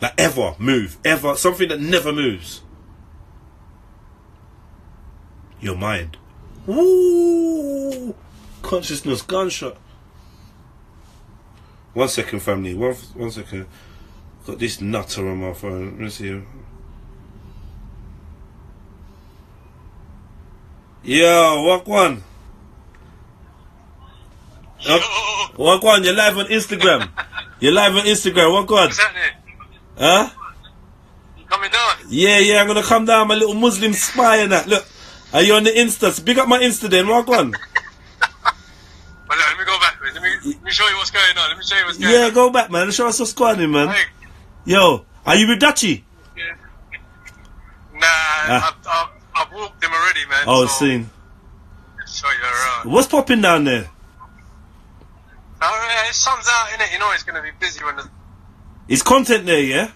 Like ever move. Ever. Something that never moves. Your mind. Woo! Consciousness gunshot. 1 second, family. One second. Got this nutter on my phone. Let's see. Yo, walk one. Walk one, you're live on Instagram. You're live on Instagram, walk one. What's happening? Huh? You coming down? Yeah, I'm gonna come down, my little Muslim spy and that. Look, are you on the Insta? Big up my Insta then, walk one. Well, let me go back. Let me show you what's going on. Let me show you what's going on. Yeah, go back, man. Show us what's going on, man. Hey. Yo, are you with Dutchie? Yeah. Nah, I've walked him already, man. Oh, so seen. Show you around. What's popping down there? Alright, sun's out, innit? You know it's gonna be busy when the Is content there, yeah?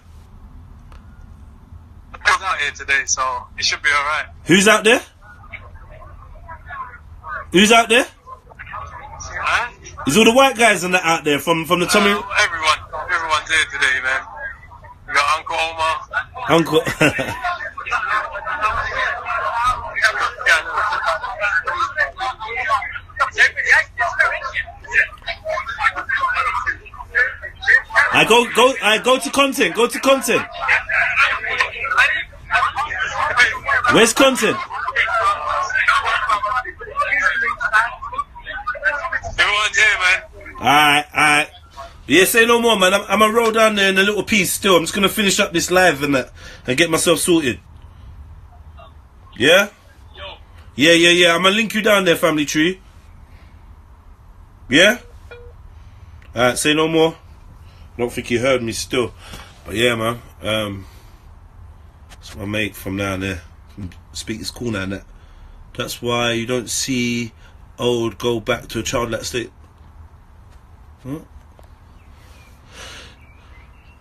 sun's out here today, so it should be alright. Who's out there? Who's out there? Huh? Is all the white guys and that out there from the Tommy? Everyone's here today, man. We got Uncle Omar. Uncle. I go to content. Go to content. Where's content? Everyone's here, man. Alright. Yeah, say no more, man. I'm gonna roll down there in a little piece still. I'm just gonna finish up this live and get myself sorted. Yeah? Yeah. I'm gonna link you down there, family tree. Yeah? Alright, say no more. I don't think you heard me still. But yeah, man. It's my mate from down there. From Speaker's Corner and that. That's why you don't see old go back to a childlike state. Huh?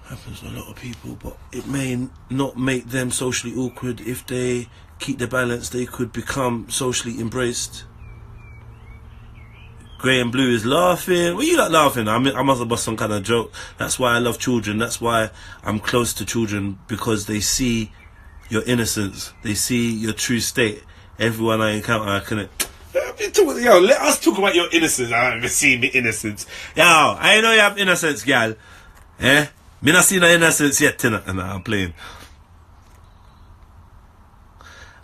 Happens to a lot of people, but it may not make them socially awkward. If they keep the balance, they could become socially embraced. Grey and Blue is laughing. What are you like laughing? I must have bust some kind of joke. That's why I love children. That's why I'm close to children, because they see your innocence. They see your true state. Everyone I encounter, I connect. Yo, let us talk about your innocence. I haven't seen me innocence. Yo, I know you have innocence, gal. Eh? Me not seen no innocence yet, tonight. And I'm playing.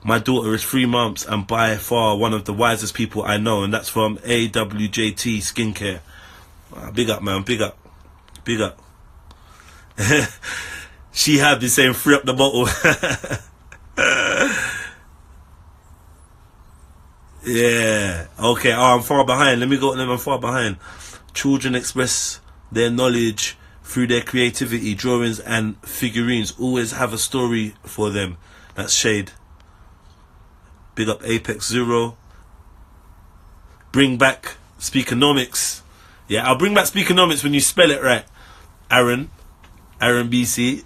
My daughter is 3 months and by far one of the wisest people I know, and that's from AWJT Skincare. Big up, man. Big up. She had been saying free up the bottle. Yeah. Okay. Oh, I'm far behind. Let me go to them. I'm far behind. Children express their knowledge through their creativity. Drawings and figurines always have a story for them. That's Shade. Big up Apex Zero. Bring back Speakernomics. Yeah, I'll bring back Speakernomics when you spell it right. Aaron BC.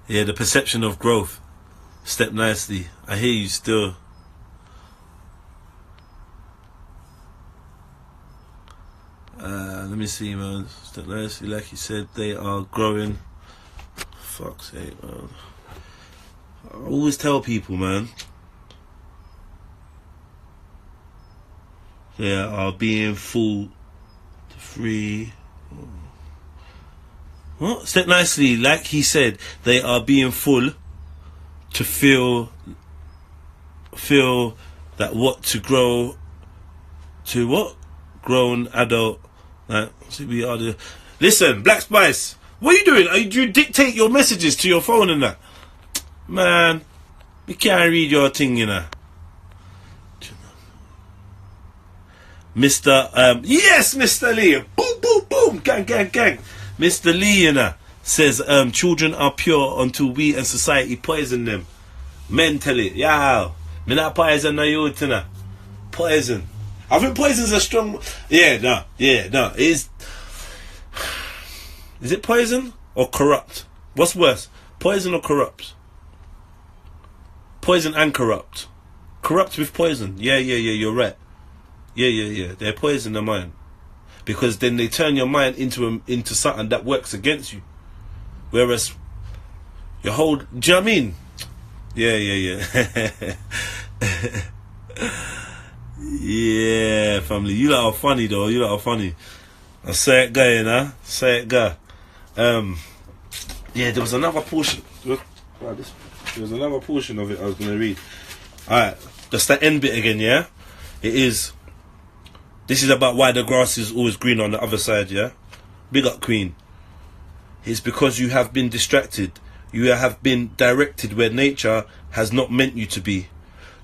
Yeah, the perception of growth. Step nicely. I hear you still. Let me see, man. Step nicely, like you said, they are growing. Fuck's sake, man. I always tell people, man. They are being full to free. What? Step nicely, like he said, they are being full to feel that what to grow to what? Grown adult. Like, see, we are the. Listen, Black Spice, what are you doing? Do you dictate your messages to your phone and that? Man, we can't read your thing, you know. Yes, Mr. Lee. Boom, boom, boom. Gang. Mr. Lee, you know, says children are pure until we and society poison them. Mentally. Yeah. Me not poison no youth, you know. Poison. I think poison's a strong. No. Is it poison or corrupt? What's worse? Poison or corrupt? Poison and corrupt. Corrupt with poison. Yeah, you're right. Yeah. They poison the mind. Because then they turn your mind into something that works against you. Whereas your whole, do you know what I mean? Yeah. Yeah, family. You lot are funny though. You lot are funny. I say it, guy, you know. Say it, guy. Yeah, there was another portion. There was another portion of it I was gonna read. Alright, that's the end bit again, yeah? It is. This is about why the grass is always green on the other side, yeah? Big up, Queen. It's because you have been distracted. You have been directed where nature has not meant you to be.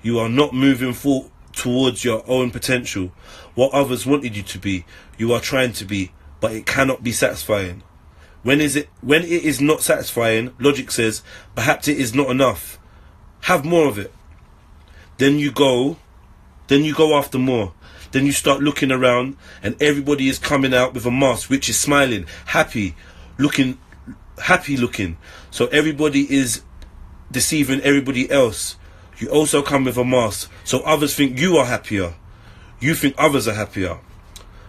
You are not moving forward towards your own potential. What others wanted you to be, you are trying to be, but it cannot be satisfying. When it is not satisfying, logic says, perhaps it is not enough. Have more of it. Then you go after more. Then you start looking around and everybody is coming out with a mask which is smiling, happy looking. So everybody is deceiving everybody else. You also come with a mask, so others think you are happier. You think others are happier.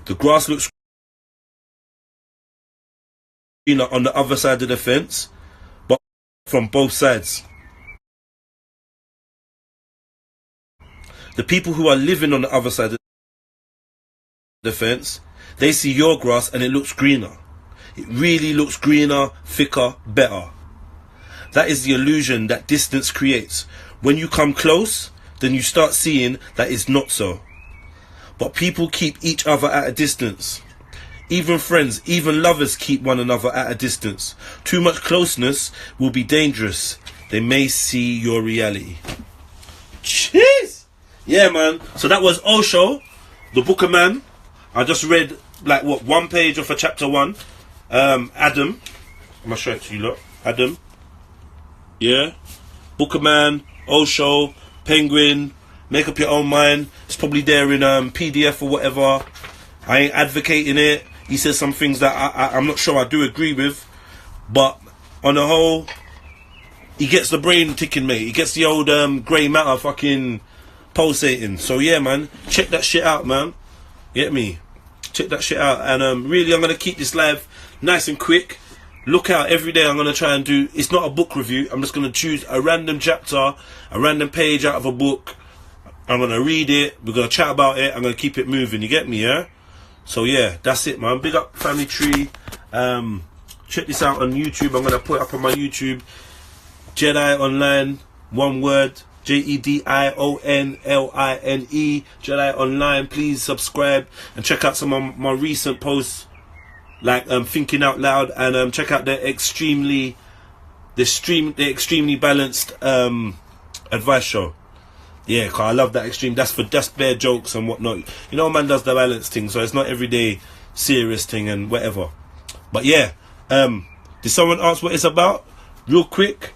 The grass looks greener on the other side of the fence, but from both sides. The people who are living on the other side of the fence, they see your grass and it looks greener. It really looks greener, thicker, better. That is the illusion that distance creates. When you come close, then you start seeing that it's not so. But people keep each other at a distance. Even friends, even lovers keep one another at a distance. Too much closeness will be dangerous. They may see your reality. Jeez! Yeah, man. So that was Osho, the Book of Man. I just read, like, what, one page of a chapter 1. Adam. I'm going to show it to you, look. Adam. Yeah. Book of Man, Osho, Penguin. Make up your own mind. It's probably there in PDF or whatever. I ain't advocating it. He says some things that I'm not sure I do agree with. But on the whole, he gets the brain ticking, mate. He gets the old grey matter fucking pulsating. So yeah, man. Check that shit out, man. Get me? Check that shit out. And really, I'm going to keep this live nice and quick. Look out, every day I'm going to try and do... It's not a book review. I'm just going to choose a random chapter, a random page out of a book. I'm going to read it. We're going to chat about it. I'm going to keep it moving. You get me, yeah? So, yeah, that's it, man. Big up Family Tree. Check this out on YouTube. I'm going to put it up on my YouTube. JEDIONLINE. One word. JEDIONLINE. JEDIONLINE. Please subscribe. And check out some of my recent posts. Like Thinking Out Loud. And check out the extremely balanced advice show. Yeah, cause I love that extreme. That's bare jokes and whatnot. You know, man does the balance thing, so it's not everyday serious thing and whatever. But yeah, did someone ask what it's about? Real quick.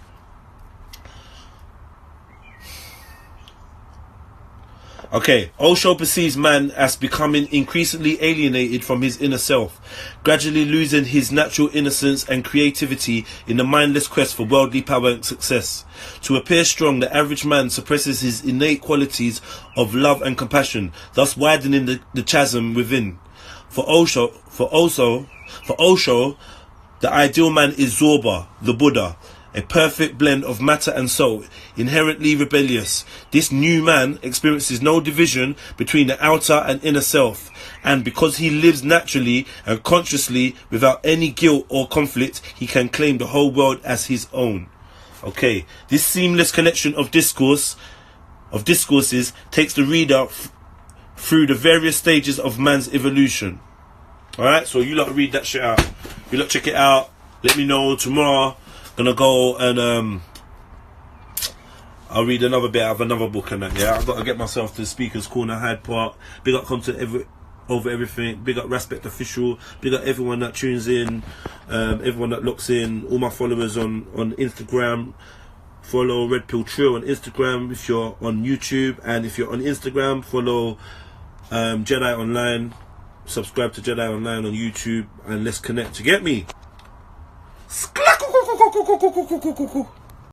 Okay, Osho perceives man as becoming increasingly alienated from his inner self, gradually losing his natural innocence and creativity in the mindless quest for worldly power and success. To appear strong, the average man suppresses his innate qualities of love and compassion, thus widening the chasm within. For Osho, the ideal man is Zorba, the Buddha, a perfect blend of matter and soul, inherently rebellious. This new man experiences no division between the outer and inner self, and because he lives naturally and consciously without any guilt or conflict, he can claim the whole world as his own. Okay, this seamless connection of discourses takes the reader through the various stages of man's evolution. Alright, so you lot read that shit out. You lot check it out. Let me know tomorrow. Gonna go and I'll read another bit out of another book and that. Yeah, I've got to get myself to the Speaker's Corner, Hyde Park. Big up content over everything. Big up Respect Official. Big up everyone that tunes in, everyone that looks in. All my followers on Instagram. Follow Red Pill Trio on Instagram if you're on YouTube, and if you're on Instagram, follow JEDIONLINE. Subscribe to JEDIONLINE on YouTube, and let's connect. You get me?